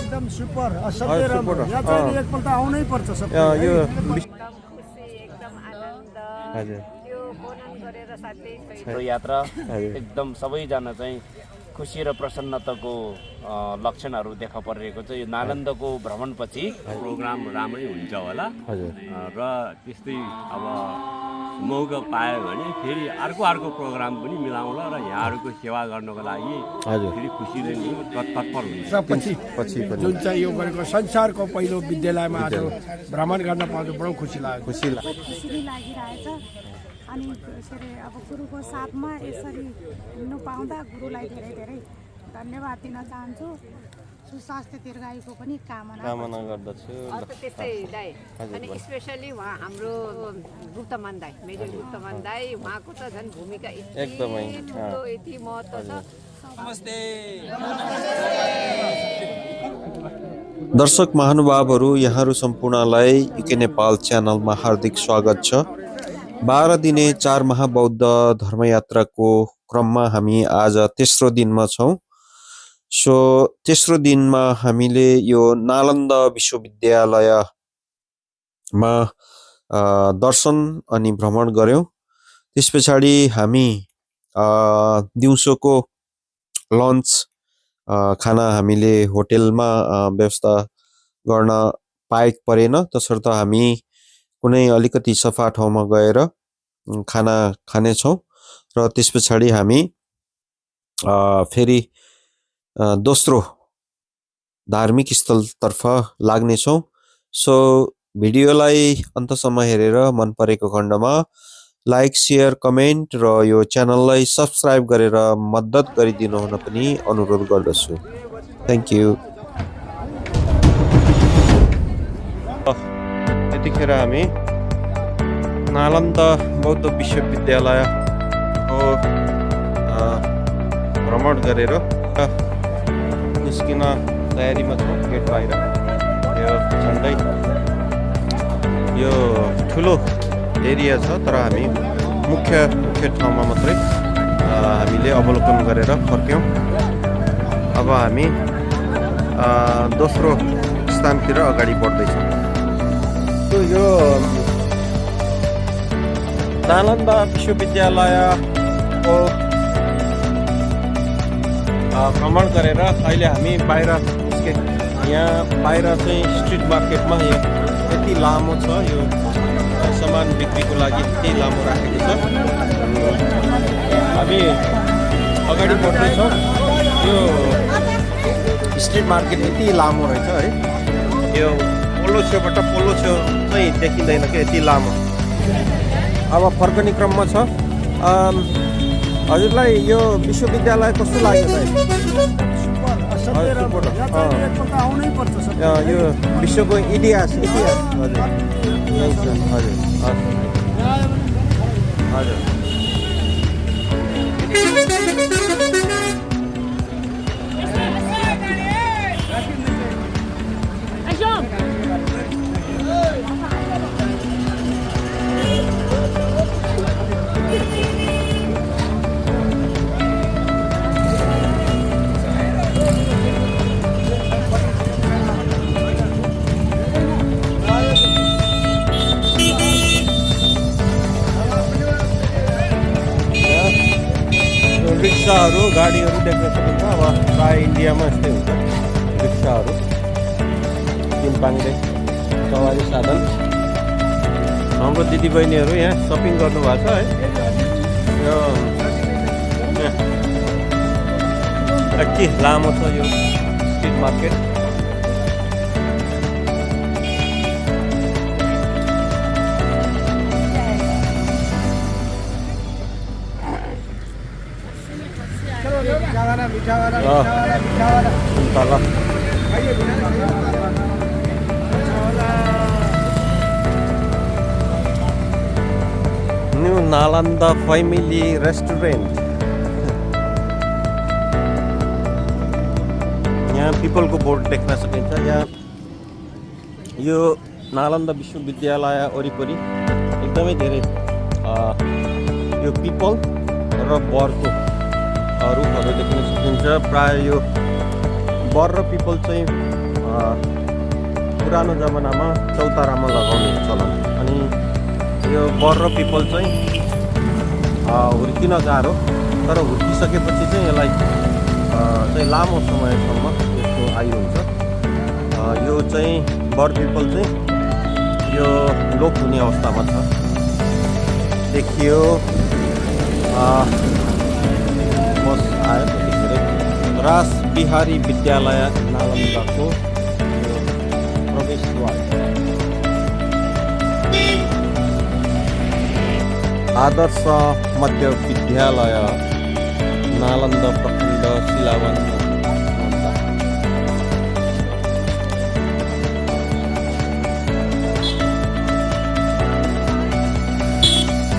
एकदम सुपर असाध्यै राम्रो यहाँ चाहिँ एकपल्ट आउनै पर्छ सबै यो एकदम खुसी एकदम आनन्द हजुर त्यो वर्णन गरेर साथै यो यात्रा एकदम सबैजना चाहिँ खुसी र प्रसन्नताको लक्षणहरू देखा परिरहेको छ। यो नालन्दाको भ्रमणपछि प्रोग्राम राम्रै हुन्छ होला हजुर र त्यस्तै अब मौका पायो भने फेरि अर्को प्रोग्राम पनि मिलाउँला र यहाँहरूको सेवा गर्नको लागि हजुर फेरि खुसीले नि तत्पर हुन्छ। र पछि पछि पनि जुन चाहिँ यो गरेको संसारको पहिलो विद्यालयमा आज भ्रमण गर्न पाउँछु बडो खुसी लाग्यो। खुसी खुसी नै लागिरहेछ अनि यसरी अब गुरुको साथमा यसरी हिँड्नु पाउँदा गुरुलाई धेरै धेरै धन्यवाद दिन चाहन्छु। सुस्वास्थ्य दीर्घायुको पनि कामना गर्दछु। त्यस्तै दाइ अनि स्पेसली उहाँ हाम्रो गुप्तमान दाइ मेजर गुप्तमान दाइ उहाँको त झन् भूमिका एकदमै, यति ठुलो यति महत्त्व छ। दर्शक महानुभावहरू, यहाँहरू सम्पूर्णलाई युके नेपाल च्यानलमा हार्दिक स्वागत छ। 12 दिने 4 महाबौद्ध धर्मयात्राको क्रममा हामी आज तेस्रो दिनमा छौँ। सो तेस्रो दिनमा हामीले यो नालन्दा विश्वविद्यालयमा दर्शन अनि भ्रमण गऱ्यौँ। त्यस पछाडि हामी दिउँसोको लन्च खाना हामीले होटेलमा व्यवस्था गर्न पाएको परेन, तसर्थ हामी कुनै अलिकति सफा ठाउँमा गएर खाना खानेछौँ र त्यस पछाडि हामी फेरि दोस्रो धार्मिक स्थलतर्फ लाग्नेछौँ। सो भिडियोलाई अन्तसम्म हेरेर मन परेको खण्डमा लाइक, सेयर, कमेन्ट र यो च्यानललाई सब्सक्राइब गरेर मद्दत गरिदिनु हुन पनि अनुरोध गर्दछु। Thank you. यतिखेर हामी नालन्दा बौद्ध विश्वविद्यालयको भ्रमण गरेर निस्किन तयारीमा छौँ। गेट बाहिर यो झन्डै यो ठुलो एरिया छ, तर हामी मुख्य ठाउँमा मात्रै हामीले अवलोकन गरेर फर्क्यौँ। अब हामी दोस्रो स्थानतिर अगाडि बढ्दैछौँ। यो नालन्दा विश्वविद्यालयको भ्रमण गरेर अहिले हामी बाहिर निस्के। यहाँ बाहिर चाहिँ स्ट्रिट मार्केटमा यति लामो छ, यो सामान बिक्रीको लागि यति लामो राखेको छ। हामी अगाडि बढ्दैछौँ। यो स्ट्रिट मार्केट यति लामो रहेछ है। यो पोलो छेउबाट पोलो छेउ चाहिँ देखिँदैन कि यति लामो। अब फर्कने क्रममा छ। हजुरलाई यो विश्वविद्यालय कस्तो लाग्यो दाइ? यो विश्वको इतिहास हजुर हजुर रिक्साहरू, गाडीहरू देख्न सकिन्छ। अब प्रायः इन्डियामा यस्तै हुन्छ, रिक्साहरू दिनपाङ्रे सवारी साधन। हाम्रो दिदीबहिनीहरू यहाँ सपिङ गर्नुभएको छ है। यो यति लामो छ यो street market. New Nalanda family restaurant. यहाँ पिपलको बोर्ड देख्न सकिन्छ। यहाँ यो नालन्दा विश्वविद्यालय वरिपरि एकदमै धेरै यो पिपल र बरको रुखहरू देख्न सकिन्छ। प्राय यो बर र पिपल चाहिँ पुरानो जमानामा चौतारामा लगाउने चलन, अनि यो बर र पिपल चाहिँ हुर्किन गाह्रो, तर हुर्किसकेपछि चाहिँ यसलाई चाहिँ लामो समयसम्म यसको आयु हुन्छ। यो चाहिँ बर पिपल चाहिँ यो लोप हुने अवस्थामा छ। देखियो बस आयो त्यतिखेरै रास बिहारी विद्यालय नालन्दाको प्रवेशद्वार। आदर्श मध्य विद्यालय नालन्दा प्रखण्ड शिलावन।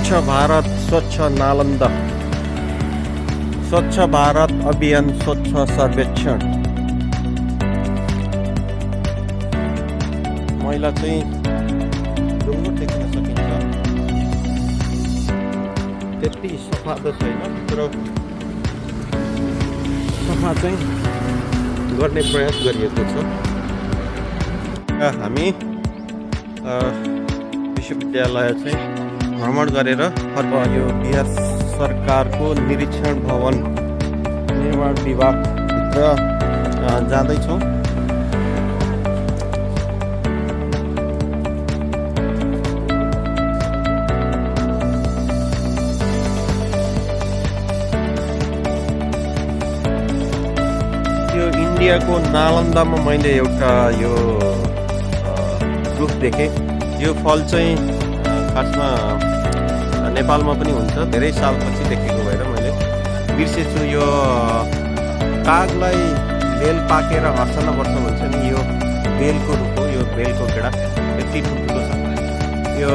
स्वच्छ भारत स्वच्छ नालन्दा, स्वच्छ भारत अभियान स्वच्छ सर्वेक्षण। मैला चाहिँ ढुङ्गो देख्न सकिन्छ, त्यति सफा त छैन, तर सफा चाहिँ गर्ने प्रयास गरिएको छ। हामी विश्वविद्यालय चाहिँ भ्रमण गरेर यो बिहार सरकारको निरीक्षण भवन निर्माण विभागभित्र जाँदैछौँ। यो इन्डियाको नालन्दामा मैले एउटा यो रुख देखेँ। यो फल चाहिँ खासमा नेपालमा पनि हुन्छ, धेरै सालपछि देखेको भएर मैले बिर्सेछु। यो कागलाई बेल पाकेर हर्सन वर्ष भन्छ नि, यो बेलको रुख हो। यो बेलको गेडा यति ठुलो छ, यो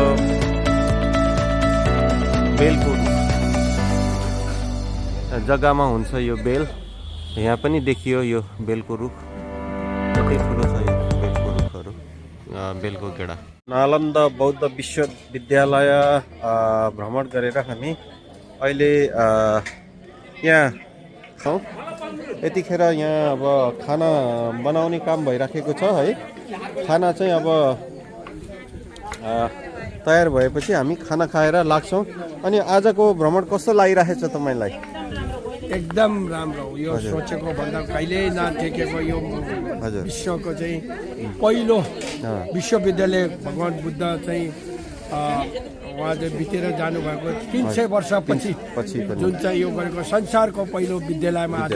बेलको जग्गामा हुन्छ यो बेल। यहाँ पनि देखियो यो बेलको रुख, कति ठुलो छ यो बेलको रुखहरू, बेलको गेडा। नालन्दा बौद्ध विश्वविद्यालय भ्रमण गरेर हामी अहिले यहाँ छौँ। यतिखेर यहाँ अब खाना बनाउने काम भइराखेको छ है। खाना चाहिँ अब तयार भएपछि हामी खाना खाएर लाग्छौँ। अनि आजको भ्रमण कस्तो लागिरहेछ तपाईँलाई? एकदम राम्रो हो। यो सोचेको भन्दा कहिल्यै नदेखेको यो विश्वको चाहिँ पहिलो विश्वविद्यालय भगवान् बुद्ध चाहिँ उहाँ चाहिँ बितेर जानुभएको 300 वर्षपछि जुन चाहिँ यो गरेको संसारको पहिलो विद्यालयमा आज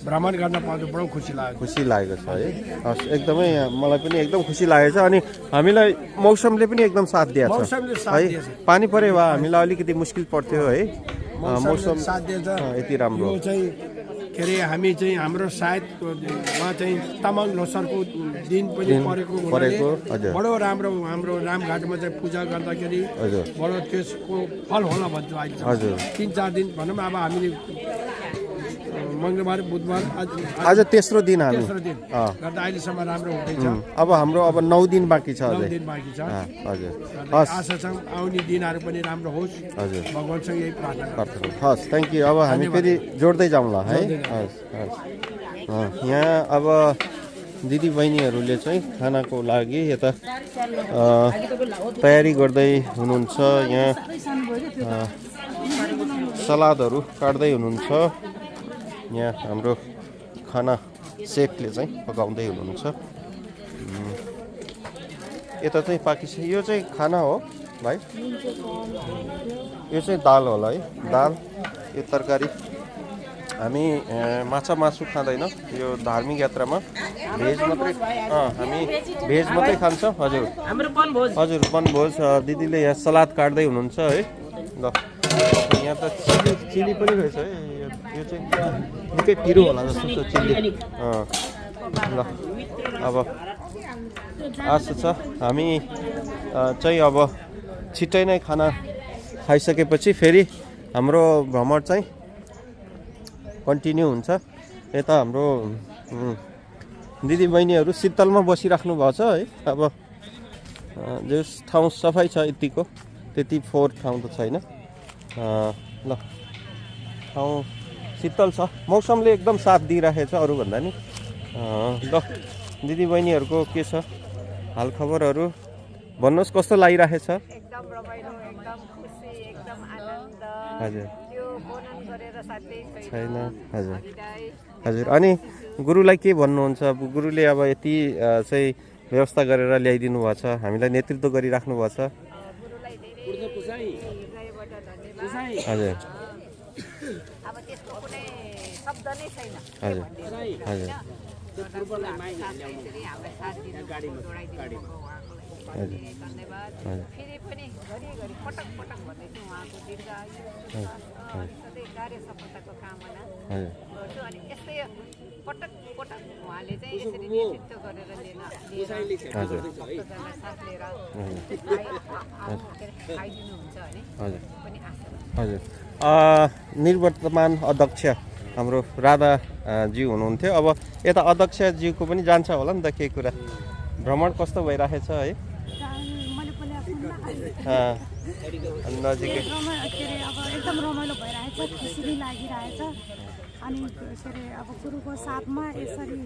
भ्रमण गर्न पाउँदा बडो खुसी लाग्यो। खुसी लागेको छ है। हस्, एकदमै मलाई पनि एकदम खुसी लागेको छ। अनि हामीलाई मौसमले पनि एकदम साथ दिएको छ है। पानी परे भए हामीलाई अलिकति मुस्किल पर्थ्यो है। मौसम साथ दिएछ यति राम्रो। यो चाहिँ के अरे हामी चाहिँ हाम्रो सायद उहाँ चाहिँ तामाङ लोसारको दिन पनि परेको बडो राम्रो हाम्रो रामघाटमा चाहिँ पूजा गर्दाखेरि बडो त्यसको फल होला भन्छु अहिले। 3-4 दिन भनौँ अब हामीले मङ्गलबार बुधबार आज तेस्रो दिन हामी गर्दा अहिलेसम्म राम्रो हुँदैछ। अब हाम्रो 9 दिन बाँकी छ। 9 दिन बाँकी छ। हजुर, आशा छ आउने दिनहरू पनि राम्रो होस्। हजुर, भगवान्सँग यही प्रार्थना। हस्, थ्याङ्क यू। अब हामी फेरि जोड्दै जाउँला है। हस् हस्। यहाँ अब दिदी बहिनीहरूले चाहिँ खानाको लागि यता तयारी गर्दै हुनुहुन्छ। यहाँ सलादहरू काट्दै हुनुहुन्छ। यहाँ हाम्रो खाना सेफले चाहिँ पकाउँदै हुनुहुन्छ। यता चाहिँ पाकिसक्यो। यो चाहिँ खाना हो भाइ? यो चाहिँ दाल होला है, दाल। यो तरकारी। हामी माछा मासु खाँदैन यो धार्मिक यात्रामा। भेज मात्रै, हामी भेज मात्रै खान्छौँ। हजुर हजुर, वनभोज। दिदीले यहाँ सलाद काट्दै हुनुहुन्छ है। ल, यहाँ त चिली पनि रहेछ है। यो चाहिँ निकै पिरो होला जस्तो छ चिल्ली। ल, अब आशा छ हामी चाहिँ अब छिट्टै नै खाना खाइसकेपछि फेरि हाम्रो भ्रमण चाहिँ कन्टिन्यू हुन्छ। यता हाम्रो दिदीबहिनीहरू शीतलमा बसिराख्नु भएको छ है। अब जो ठाउँ सफाइ छ यतिको, त्यति फोहोर ठाउँ त छैन। ल, ठाउँ शीतल छ। मौसमले एकदम साथ दिइराखेको छ अरूभन्दा नि। ल दिदी बहिनीहरूको के छ हाल खबरहरू भन्नुहोस् कस्तो लागिरहेछ एकदम रमाइलो एकदम खुसी एकदम आनन्द हजुर त्यो वर्णन गरेर साथै छैन हजुर हृदय हजुर अनि गुरुलाई के भन्नुहुन्छ अब गुरुले अब यति चाहिँ व्यवस्था गरेर ल्याइदिनु भएको छ हामीलाई नेतृत्व गरिराख्नु भएको छ गुरुलाई धेरै हृदयबाट धन्यवाद हजुर अब त्यसको कुनै शब्द नै छैन हजुर हजुर हामीलाई साथ दिनु जोडाइदिनु उहाँको लागि धेरै धन्यवाद फेरि पनि घरिघरि पटक पटक भन्दैछु उहाँको दीर्घायु सधैँ कार्य सफलताको कामना गर्छु अनि यस्तै पटक पटक उहाँले चाहिँ यसरी नेतृत्व गरेर भक्तजनलाई साथ लिएर खाइदिनुहुन्छ भने पनि आशा हजुर निर्वर्तमान अध्यक्ष हाम्रो राधाज्यू हुनुहुन्थ्यो अब यता अध्यक्षज्यूको पनि जान्छ होला नि त केही कुरा भ्रमण कस्तो भइरहेछ है मैले पनि नजिकै के अरे अब एकदम रमाइलो भइरहेछ खुसी नै लागिरहेछ अनि के अरे अब गुरुको साथमा यसरी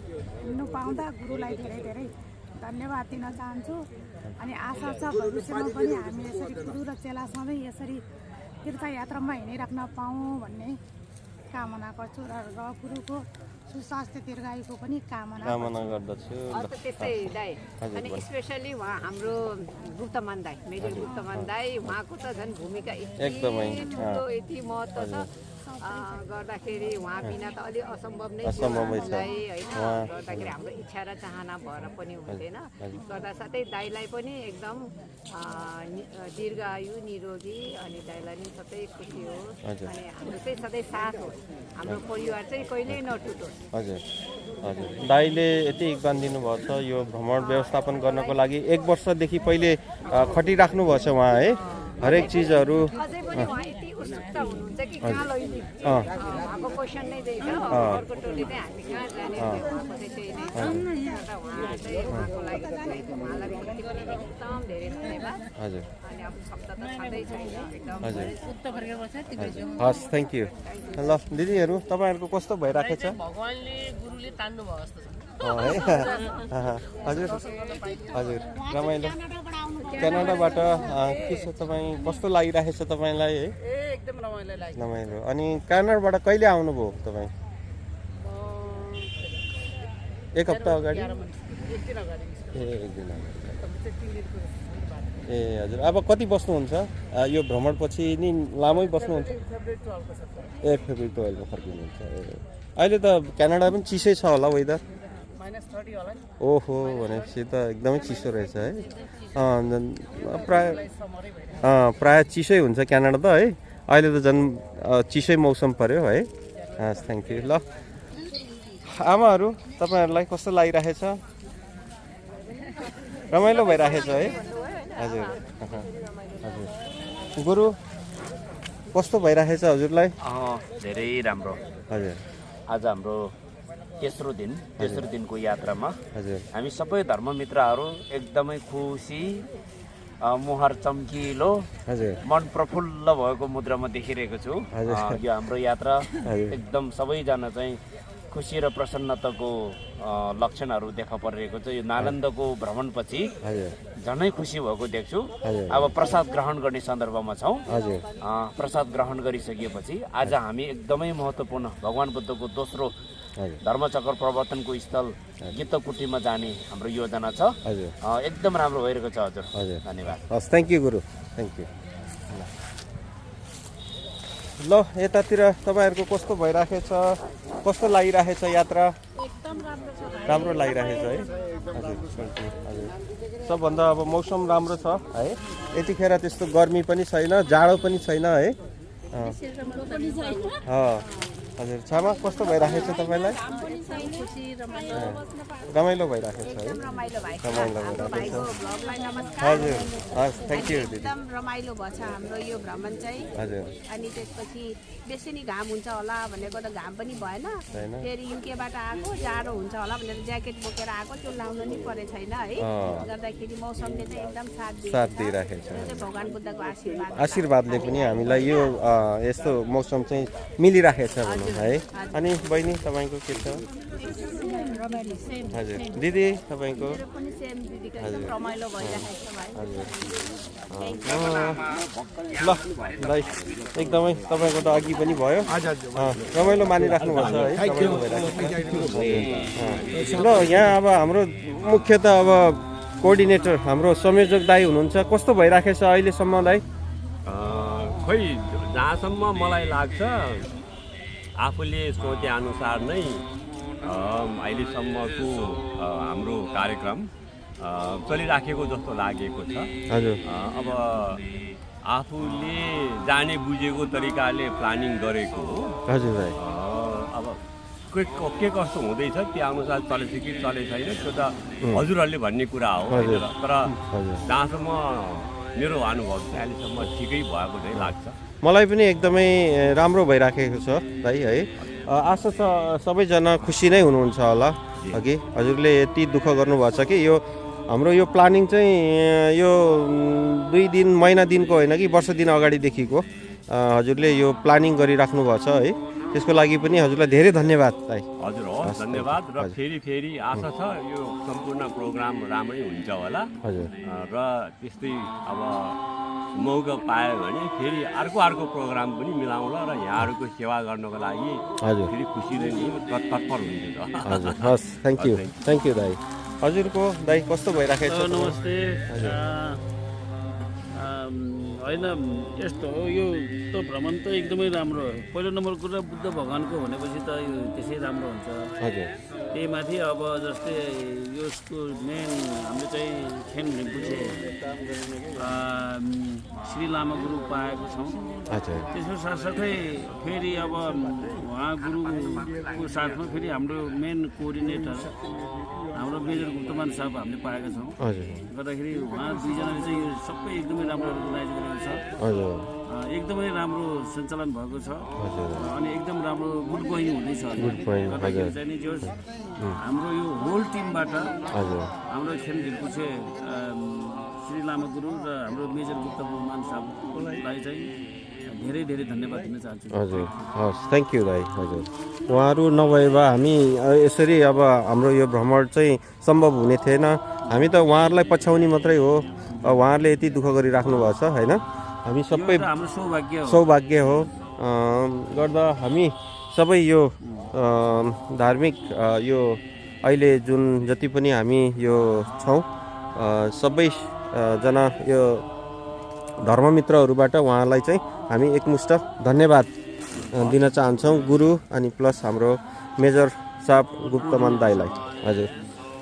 हिँड्नु पाउँदा गुरुलाई धेरै धेरै धन्यवाद दिन चाहन्छु अनि आशा छ भविष्यमा पनि हामी यसरी गुरु र चेला सधैँ यसरी तीर्थयात्रामा हिँडिराख्न पाऊँ भन्ने कामना गर्छु र गुरुको सुस्वास्थ्य दीर्घायुको पनि कामना गर्दछु त्यस्तै दाइ अनि स्पेसली उहाँ हाम्रो गुप्तमान दाइ मेजर गुप्तमान दाइ उहाँको त झन् भूमिका एकदमै ठुलो यति महत्त्व छ गर्दाखेरि उहाँ बिना त अलि असम्भव नै असम्भवै छ। हामीलाई होइन गर्दाखेरि हाम्रो इच्छा र चाहना भएर पनि हुँदैन गर्दा साथै दाइलाई पनि एकदम दीर्घायु निरोगी अनि दाइलाई पनि सधैँ खुसी होस् अनि हाम्रो चाहिँ सधैँ साथ होस् हाम्रो परिवार चाहिँ कहिल्यै नटुटोस् हजुर हजुर दाइले यति योगदान दिनुभएको छ यो भ्रमण व्यवस्थापन गर्नको लागि 1 वर्षदेखि पहिले खटिराख्नु भएको छ उहाँ है हरेक चिजहरू अझै पनि उहाँ यति उत्सुकता हुनुहुन्छ कि कहाँ लैदिने उहाँको क्वेसन नै त्यही छ अर्को टोली चाहिँ हामी कहाँ जाने उहाँको चाहिँ त्यही नै छ र उहाँ चाहिँ उहाँको लागि उहाँलाई पनि एकदम धेरै धन्यवाद हजुर अनि अब शब्द त छँदै छैन एकदम हस् थ्याङ्क यू ल दिदीहरू तपाईँहरूको कस्तो भइरहेको छ भगवानले गुरुले तान्नु भयो जस्तो छ है हजुर हजुर रमाइलो क्यानाडाबाट के छ तपाईँ कस्तो लागिरहेको छ तपाईँलाई है एकदम रमाइलो लाग्यो रमाइलो अनि क्यानाडाबाट कहिले आउनुभयो तपाईँ 1 हप्ता अगाडि एक दिन अगाडि ए 1 दिन अगाडि ए हजुर अब कति बस्नुहुन्छ यो भ्रमणपछि नि लामै बस्नुहुन्छ फेब्रुअरी 12 मा फर्किनुहुन्छ अहिले त क्यानाडा पनि चिसै छ होला वेदर -30 होला नि ओहो भनेपछि त एकदमै चिसो रहेछ है प्राय चिसै हुन्छ क्यानाडा त है अहिले त झन् चिसै मौसम पर्यो है हस् थ्याङ्क यू ल आमाहरू तपाईँहरूलाई कस्तो लागिरहेछ रमाइलो भइरहेछ है हजुर हजुर गुरु कस्तो भइरहेछ हजुरलाई धेरै राम्रो हजुर आज हाम्रो तेस्रो दिनको यात्रामा हजुर हामी सबै धर्ममित्रहरू एकदमै खुसी मुहार चम्किलो हजुर मन प्रफुल्ल भएको मुद्रामा देखिरहेको छु यो हाम्रो यात्रा एकदम सबैजना चाहिँ खुसी र प्रसन्नताको लक्षणहरू देखा परिरहेको छ यो नालन्दाको भ्रमणपछि झनै खुसी भएको देख्छु अब प्रसाद ग्रहण गर्ने सन्दर्भमा छौँ प्रसाद ग्रहण गरिसकेपछि आज हामी एकदमै महत्त्वपूर्ण भगवान बुद्धको दोस्रो धर्मचक्र प्रवर्तनको स्थल गीतकुटीमा जाने हाम्रो योजना छ एकदम राम्रो भइरहेको छ हजुर धन्यवाद हस् thank you Guru thank you ल यतातिर तपाईँहरूको कस्तो भइरहेछ कस्तो लागिरहेछ यात्रा राम्रो लागिरहेछ है हजुर हजुर सबभन्दा अब मौसम राम्रो छ है यतिखेर त्यस्तो गर्मी पनि छैन जाडो पनि छैन है हजुर छामा कस्तो भइरहेछ तपाईँलाई रमाइलो भइरहेको छ है रमाइलो भइरहेको छ हजुर हस् थ्याङ्क यू दिदी एकदम रमाइलो भएछ हाम्रो यो भ्रमण चाहिँ हजुर अनि त्यसपछि बेसी नै घाम हुन्छ होला भनेको त घाम पनि भएन फेरि युकेबाट आएको जाडो हुन्छ होला भनेर ज्याकेट बोकेर आएको त्यो लाउनु नि परे छैन है गर्दाखेरि मौसमले चाहिँ एकदम साथ दिइराखेको छ भगवान बुद्धको आशीर्वादले पनि हामीलाई यो यस्तो मौसम चाहिँ मिलिराखेको छ भनौँ है अनि बहिनी तपाईँको के छ रमाइलो सेम हजुर दिदी तपाईँको मेरो पनि सेम दिदीको एकदम रमाइलो भइरहेको छ भाइ हजुर ल दाइ एकदमै तपाईँको त अघि पनि भयो रमाइलो मानिराख्नु भएको छ है रमाइलो भइरहेको छ। ल यहाँ अब हाम्रो मुख्य त अब कोअर्डिनेटर हाम्रो संयोजक दाइ हुनुहुन्छ, कस्तो भइराखेको छ अहिलेसम्म दाइ? खोइ जहाँसम्म मलाई लाग्छ आफूले सोचे अनुसार नै अहिलेसम्मको हाम्रो कार्यक्रम चलिराखेको जस्तो लागेको छ। हजुर अब आफूले जाने बुझेको तरिकाले प्लानिङ गरेको हो। हजुर भाइ अब के कस्तो हुँदैछ त्यो अनुसार चलेछ कि चले छैन त्यो त हजुरहरूले भन्ने कुरा हो। तर जहाँसम्म मेरो अनुभव चाहिँ अहिलेसम्म ठिकै भएको चाहिँ लाग्छ। मलाई पनि एकदमै राम्रो भइराखेको छ दाइ है। आशा छ सबैजना खुसी नै हुनुहुन्छ होला। अघि हजुरले यति दुःख गर्नुभएको छ कि यो हाम्रो यो प्लानिङ चाहिँ यो 2 दिन महिना दिनको होइन कि वर्ष दिन अगाडिदेखिको हजुरले यो प्लानिङ गरिराख्नु भएको छ है। त्यसको लागि पनि हजुरलाई धेरै धन्यवाद दाइ। हजुर हो धन्यवाद। र फेरि आशा छ यो सम्पूर्ण प्रोग्राम राम्रै हुन्छ होला। हजुर र त्यस्तै अब मौका पायो भने फेरि अर्को प्रोग्राम पनि मिलाउँला र यहाँहरूको सेवा गर्नको लागि हजुर फेरि खुसी नै तत्पर हुन्छ। हजुर हस् थ्याङ्क यू दाइ। हजुरको दाइ कस्तो भइराखेको छ? नमस्ते। होइन यस्तो हो, यो त भ्रमण त एकदमै राम्रो हो। पहिलो नम्बर कुरा बुद्ध भगवान्को भनेपछि त यो त्यसै राम्रो हुन्छ। हजुर त्यही माथि अब जस्तै यसको मेन हाम्रो चाहिँ खेन रिम्पुछे श्री लामा गुरु पाएको छौँ। हजुर त्यसको साथसाथै फेरि अब उहाँ गुरुको साथमा फेरि हाम्रो मेन कोअर्डिनेटर हाम्रो मेजर गुप्तमान साहब हामीले पाएका छौँ। हजुर गर्दाखेरि उहाँ दुईजनाले चाहिँ यो सबै एकदमै राम्रो अर्गनाइज गरेको छ। हजुर एकदमै राम्रो सञ्चालन भएको छ अनि एकदम राम्रो गुड गोइङ हुँदैछ। हजुर चाहिँ नि जो हाम्रो यो होल टिमबाट हजुर हाम्रो खेल ढिल्पुछे श्री लामा गुरु र हाम्रो मेजर गुप्तमान साहबलाई चाहिँ धेरै धेरै धन्यवाद दिन चाहन्छु। हजुर हस् थ्याङ्क यू दाइ। हजुर उहाँहरू नभए भए हामी यसरी अब हाम्रो यो भ्रमण चाहिँ सम्भव हुने थिएन। हामी त उहाँहरूलाई पछ्याउने मात्रै हो। उहाँहरूले यति दुःख गरिराख्नु भएको छ होइन। हामी सबै हाम्रो सौभाग्य हो गर्दा हामी सबै यो धार्मिक यो अहिले जुन जति पनि हामी यो छौँ सबैजना यो धर्ममित्रहरूबाट उहाँलाई चाहिँ हामी एकमुष्ट धन्यवाद दिन चाहन्छौँ गुरु अनि प्लस हाम्रो मेजर साहब गुप्तमान दाईलाई। हजुर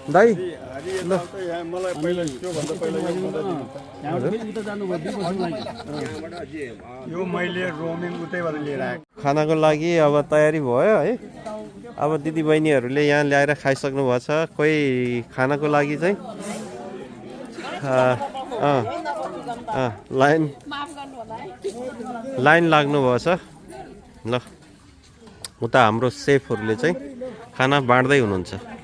दाई ल यो मैले रोमिङ उतैबाट लिएर आएको। खानाको लागि अब तयारी भयो है। अब दिदी बहिनीहरूले यहाँ ल्याएर खाइसक्नु भएको छ। कोही खानाको लागि चाहिँ लाइन लाग्नुभएको छ। ल उता हाम्रो सेफहरूले चाहिँ खाना बाँड्दै हुनुहुन्छ।